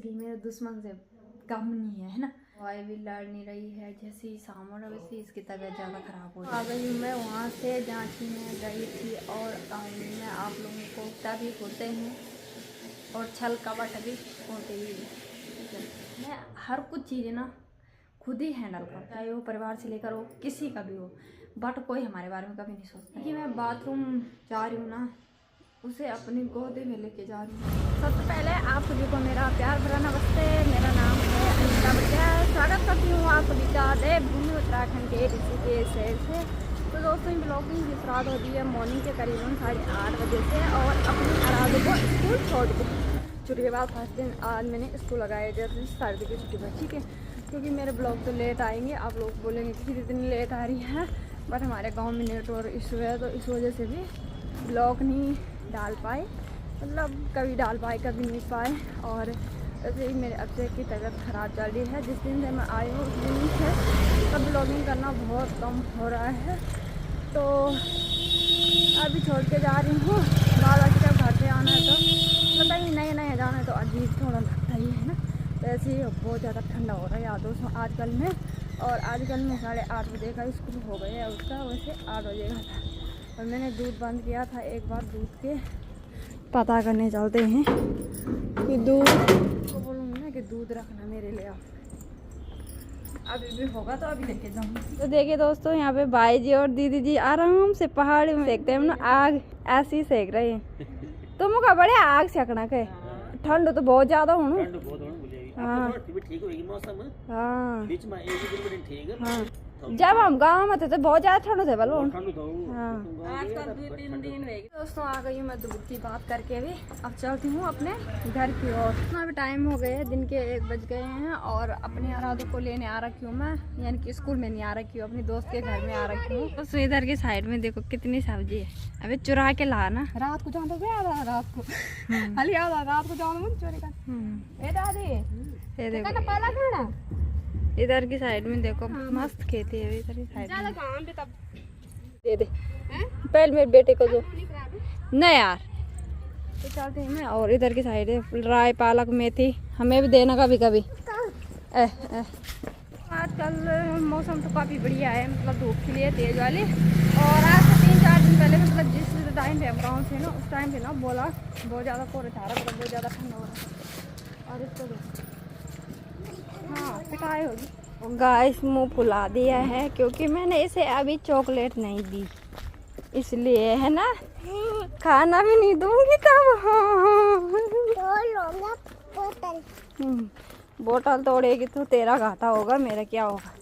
दिल मेरे दुश्मन से कम नहीं है ना। दवाई भी लड़ नहीं रही है, जैसे ही शाम हो वैसे इसकी तबीयत ज़्यादा ख़राब हो आ गई हूँ मैं वहाँ से जहाँ की मैं गई थी। और में आप लोगों को तभी होते हैं और छल कपट भी होते ही है, ठीक है। मैं हर कुछ चीज़ें ना खुद ही हैंडल करता, चाहे वो परिवार से लेकर हो किसी का भी हो, बट कोई हमारे बारे में कभी नहीं सोचता। कि मैं बाथरूम जा रही हूँ ना, उसे अपनी गोद में लेके जा रही हूँ। सबसे पहले आप सभी को मेरा प्यार भरा नमस्ते। मेरा नाम है अनिता बजाज। स्वागत करती हूँ आप सभी का देवभूमि उत्तराखंड के ऋषिकेश शहर से। तो दोस्तों ब्लॉगिंग की शुरुआत होती है मॉर्निंग के करीबन 8:30 बजे से। और अपनी आराधो को स्कूल छोड़ के छुट्टी के बाद फर्स्ट दिन आज मैंने स्कूल लगाया, जैसे सर्दी की छुट्टी पर, ठीक है। क्योंकि मेरे ब्लॉग तो लेट आएंगे, आप लोग बोलेंगे कि इतनी लेट आ रही है, बट हमारे गाँव में नेटवर्क इशू है तो इस वजह से भी ब्लॉग नहीं डाल पाए, मतलब कभी डाल पाए कभी नहीं पाए। और वैसे ही मेरे अक्षय की तबीयत ख़राब चल रही है। जिस दिन से मैं आई हूँ उस दिन से तब ब्लॉगिंग करना बहुत कम हो रहा है। तो अभी छोड़ के जा रही हूँ, बाद बाकी जब घर पे आना है तो पता ही नए नए जाना है तो अजीब थोड़ा लगता ही है ना। तो ऐसे ही बहुत ज़्यादा ठंडा हो रहा है यार दोस्तों आजकल में। और आजकल में 8:30 बजे का स्कूल हो गया है उसका, वैसे 8 बजे का था। और मैंने दूध बंद किया था, एक बार दूध के पता करने चलते हैं कि दूध को बोलूँगी ना कि दूध रखना मेरे लिए। अभी भी होगा तो अभी लेके जाऊँगी। तो देखिए दोस्तों यहाँ पे भाई जी और दीदी जी आराम से पहाड़ी में देखते हैं ना, आग ऐसे ही सेक रहे हैं। तुम का बड़े आग सेकना के ठंड तो बहुत ज्यादा हो हाँ। जब हम गाँव में थे तो बहुत ज्यादा ठंड थे बोलो। हाँ आजकल 2-3 दिन दोस्तों आ गई हूँ मैं दूध की बात करके। अभी अब चलती हूँ अपने घर की ओर। अभी टाइम हो गए दिन के 1 बज गए हैं और अपने आराधो को लेने आ रखी हूँ मैं, यानी कि स्कूल में नहीं आ रखी हूँ, अपनी दोस्त के घर में आ रखी हूँ। तो इधर की साइड में देखो कितनी सब्जी है, अभी चुरा के लाना। रात को जाना तो रात को खाली रात को जाना चोरी कर। इधर की साइड में देखो मस्त खेती है। इधर की साइड में दे दे पहले मेरे बेटे को जो नहीं यार तो चलते हैं मैं। और इधर की साइड है राय पालक मेथी, हमें भी देना कभी कभी। आजकल मौसम तो काफ़ी बढ़िया है, मतलब धूप के लिए तेज वाली। और आज से 3-4 दिन पहले मतलब जिस टाइम पे हम गाँव थे ना उस टाइम पे ना बोला बहुत ज़्यादा कोहरा था, मतलब बहुत ज़्यादा ठंडा हो रहा था। और इसको हाँ पिटाई होगी। गाइस मुँह फुला दिया है क्योंकि मैंने इसे अभी चॉकलेट नहीं दी, इसलिए है ना, खाना भी नहीं दूंगी तब। बोतल तोड़ेगी तो तेरा घाटा होगा, मेरा क्या होगा।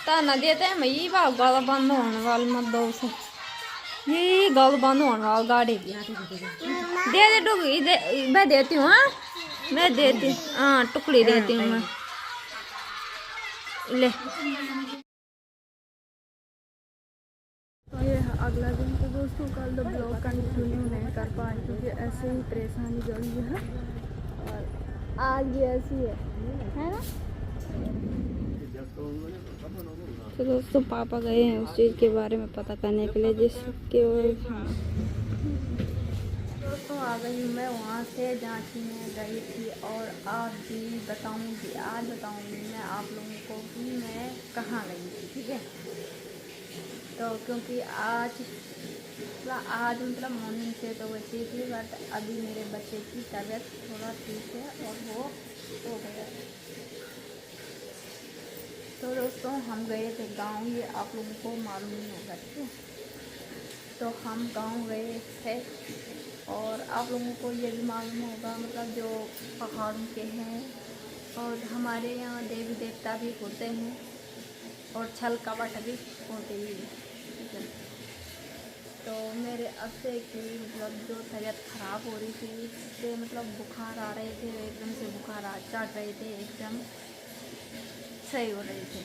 ताना देते हैं भाई गल बंद होने वाली मत दो उसे, ये गल बंद होने वाली गाड़ी की दे दे टुकड़ी दे, मैं देती हूँ। हाँ मैं देती हूँ, हाँ टुकड़ी देती हूँ मैं, ले। तो ये अगला दिन तो दोस्तों कल तो ब्लॉग कंटिन्यू नहीं कर पाए क्योंकि ऐसे ही परेशानी जड़ी है और आज भी ऐसी है ना। तो दोस्तों पापा गए हैं उस चीज़ के बारे में पता करने के लिए जिसके दोस्तों आ गई हूँ मैं वहाँ से जहाँ की मैं गई थी। और आज भी बताऊँगी, आज बताऊँगी मैं आप लोगों को कि मैं कहाँ गई थी, ठीक है। तो क्योंकि आज मतलब मॉर्निंग से तो वैसे ही थी, बट अभी मेरे बच्चे की तबीयत थोड़ा ठीक है और वो हो गया। तो दोस्तों हम गए थे गांव, ये आप लोगों को मालूम नहीं होगा, ठीक है। तो हम गांव गए थे और आप लोगों को ये भी मालूम होगा, मतलब जो पहाड़ों के हैं और हमारे यहाँ देवी देवता भी होते हैं और छल कपट भी होते ही हैं, ठीक है। तो मेरे अक्षय की मतलब जो तबीयत ख़राब हो रही थी उससे मतलब बुखार आ रहे थे, एकदम से बुखार चढ़ रहे थे, एकदम सही हो रही थी।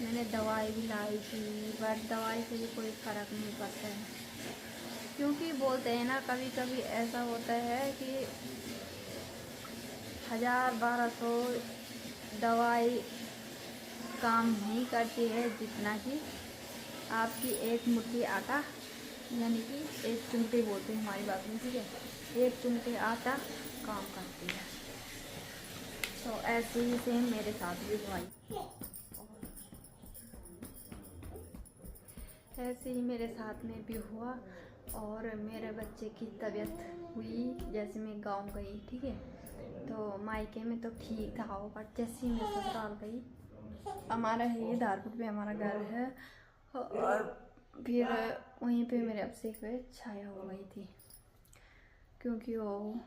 मैंने दवाई भी लाई थी बट दवाई से भी कोई फ़र्क नहीं पड़ता है, क्योंकि बोलते हैं ना कभी कभी ऐसा होता है कि 1000-1200 दवाई काम नहीं करती है जितना कि आपकी एक मुट्ठी आटा, यानी कि एक चुंगटी बोलते हैं हमारी बात में, ठीक है, एक चुंगटी आटा काम करती है। तो ऐसे ही सेम मेरे साथ भी हुआ, ऐसे ही मेरे साथ में भी हुआ। और मेरे बच्चे की तबीयत हुई, जैसे मैं गांव गई, ठीक है, तो मायके में तो ठीक था वो, बट जैसे ही मैं ससुराल गई, हमारा है ये धारपुर पे हमारा घर है, और फिर वहीं पे मेरे अबसे पे छाया हो गई थी, क्योंकि वो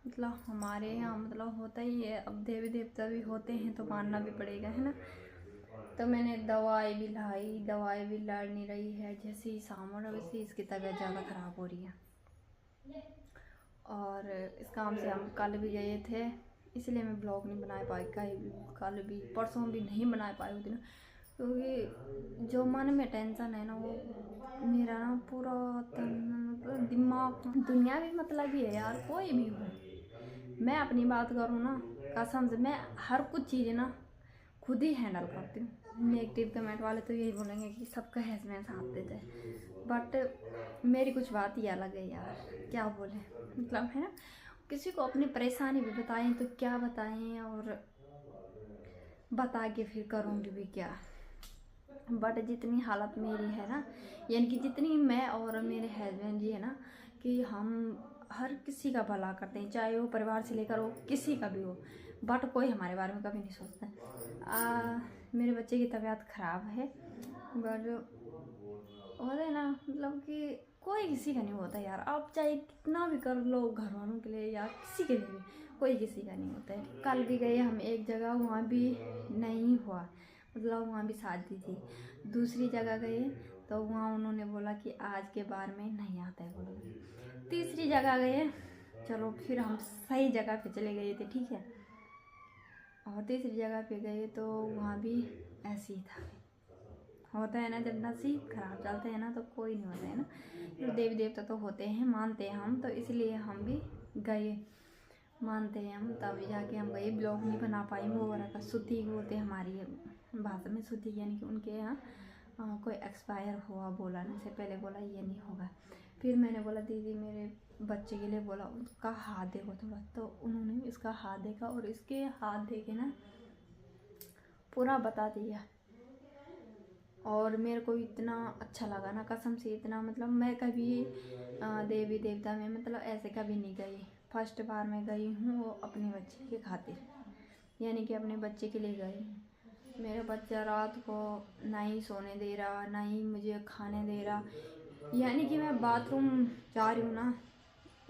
मतलब हमारे यहाँ मतलब होता ही है, अब देवी देवता भी होते हैं तो मानना भी पड़ेगा, है ना। तो मैंने दवाई भी लाई, दवाई भी लड़ नहीं रही है, जैसे ही शाम हो रहा वैसे ही इसकी तबीयत ज़्यादा ख़राब हो रही है। और इस काम से हम कल भी गए थे, इसलिए मैं ब्लॉग नहीं बना पाई, कल भी परसों भी नहीं बना पाई उस दिन, क्योंकि जो मन में टेंशन है ना, वो मेरा ना पूरा मतलब दिमाग, दुनिया भी मतलब ही है यार, कोई भी हो, मैं अपनी बात करूँ ना, कसम से मैं हर कुछ चीज़ें ना खुद ही हैंडल करती हूँ। नेगेटिव कमेंट वाले तो यही बोलेंगे कि सबका हैसमेंट साथ देते हैं, बट मेरी कुछ बात ही अलग है यार, क्या बोले, मतलब है ना, किसी को अपनी परेशानी भी बताएं तो क्या बताएं, और बता के फिर करूँगी भी क्या। बट जितनी हालत मेरी है ना, यानी कि जितनी मैं और मेरे हस्बैंड जी है ना, कि हम हर किसी का भला करते हैं, चाहे वो परिवार से लेकर वो किसी का भी हो, बट कोई हमारे बारे में कभी नहीं सोचता। मेरे बच्चे की तबीयत ख़राब है, बट होता है ना, मतलब कि कोई किसी का नहीं होता यार, आप चाहे कितना भी कर लो घर वालों के लिए या किसी के लिए भी, कोई किसी का नहीं होता है। कल भी गए हम एक जगह, वहाँ भी नहीं हुआ, मतलब वहाँ भी शादी थी। दूसरी जगह गए तो वहाँ उन्होंने बोला कि आज के बार में नहीं आता है बोलो। तीसरी जगह गए, चलो फिर हम सही जगह पे चले गए थे, ठीक है, और तीसरी जगह पे गए तो वहाँ भी ऐसे ही था। होता है ना, जब नसीब खराब चलते हैं ना तो कोई नहीं होता है ना, तो देवी देवता तो होते हैं, मानते हैं हम, तो इसलिए हम भी गए, मानते हैं हम, तभी जाके हम गए। ब्लॉग नहीं बना पाए, वो वाला का शुद्धि बोलते हैं हमारी भाषा में, शुद्धि यानी कि उनके यहाँ कोई एक्सपायर हुआ, बोला नहीं से पहले बोला ये नहीं होगा। फिर मैंने बोला दीदी मेरे बच्चे के लिए, बोला उसका हाथ देखो थोड़ा, तो उन्होंने इसका हाथ देखा और इसके हाथ देखे ना पूरा बता दिया, और मेरे को इतना अच्छा लगा ना, कसम से इतना, मतलब मैं कभी देवी देवता में मतलब ऐसे कभी नहीं गई, फर्स्ट बार मैं गई हूँ वो अपने बच्चे के खातिर, यानी कि अपने बच्चे के लिए गई हूँ। मेरा बच्चा रात को ना ही सोने दे रहा, ना ही मुझे खाने दे रहा, यानी कि मैं बाथरूम जा रही हूँ ना,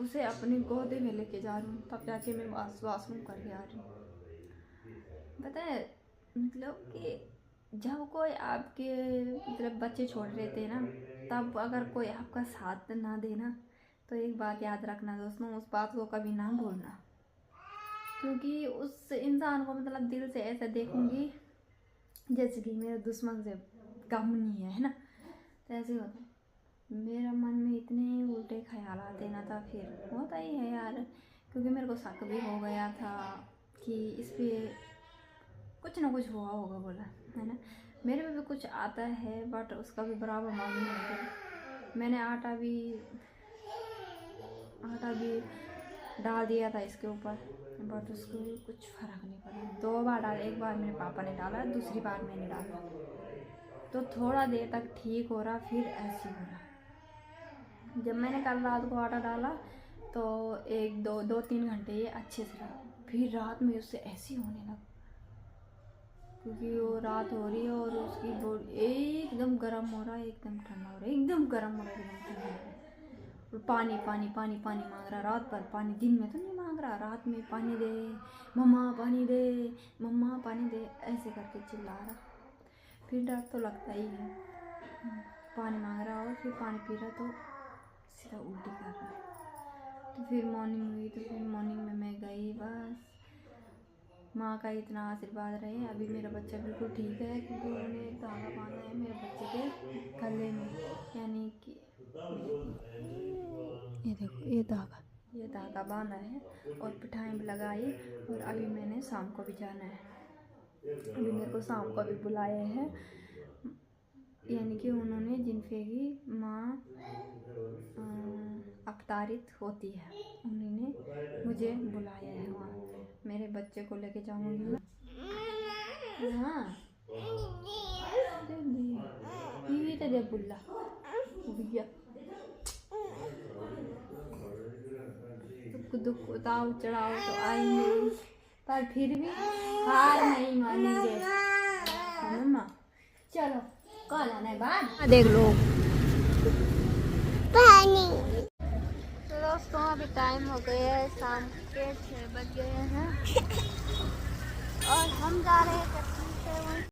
उसे अपनी गोद में लेके जा रही हूँ, तब जाके मैं वाशरूम करके आ रही हूँ। पता है मतलब कि जब कोई आपके मतलब बच्चे छोड़ रहे थे ना, तब अगर कोई आपका साथ ना देना, तो एक बात याद रखना दोस्तों, उस बात को कभी ना भूलना, क्योंकि उस इंसान को मतलब दिल से ऐसा देखूंगी जैसे कि मेरे दुश्मन से कम नहीं है ना, तो ऐसे होता है। मेरा मन में इतने उल्टे ख्याल आते ना था, फिर होता ही है यार, क्योंकि मेरे को शक भी हो गया था कि इस पर कुछ ना कुछ हुआ होगा बोला, है ना। मेरे में भी कुछ आता है, बट उसका भी बराबर मालूम नहीं है। मैंने आटा भी डाल दिया था इसके ऊपर, बट उसको कुछ फ़र्क नहीं पड़ा। 2 बार डाला, एक बार मेरे पापा ने डाला, दूसरी बार मैंने डाला, तो थोड़ा देर तक ठीक हो रहा, फिर ऐसे हो रहा। जब मैंने कल रात को आटा डाला तो 1-2-3 घंटे ये अच्छे से रहा, फिर रात में उससे ऐसे होने लगा, क्योंकि वो रात हो रही है और उसकी बॉडी एकदम गर्म हो रहा है, एकदम ठंडा हो रहा है, एकदम गर्म हो रहा है, एकदम ठंडा हो रहा है, और पानी पानी पानी पानी मांग रहा, रात भर पानी, दिन में तो नहीं मांग रहा, रात में पानी दे मम्मा, पानी दे मम्मा, पानी दे, ऐसे करके चिल्ला रहा। फिर डर तो लगता ही है, पानी मांग रहा और फिर पानी पी रहा तो सीधा उल्टी कर रहा है। तो फिर मॉर्निंग हुई, तो फिर मॉर्निंग में मैं गई, बस माँ का इतना आशीर्वाद रहे, अभी मेरा बच्चा बिल्कुल ठीक है, क्योंकि उन्होंने एक धागा बांधा है मेरे बच्चे के गले में, यानी कि ये देखो ये धागा बांधा है और पिठाई भी लगाई, और अभी मैंने शाम को भी जाना है, अभी मेरे को शाम को भी बुलाए हैं, यानी कि उन्होंने जिनसे ही माँ अवतारित होती है, उन्होंने मुझे बुलाया है वहाँ। मेरे बच्चे को लेके जाऊँगी मैं। हाँ ये दे बुल्ला भैया दुख उतार चढ़ाव तो आएंगे, पर फिर भी हार नहीं मानेंगे। मम्मा चलो कल आना है बाद देख लो पानी। तो दोस्तों अभी टाइम हो गया है, शाम के 6 बज गए हैं और हम जा रहे हैं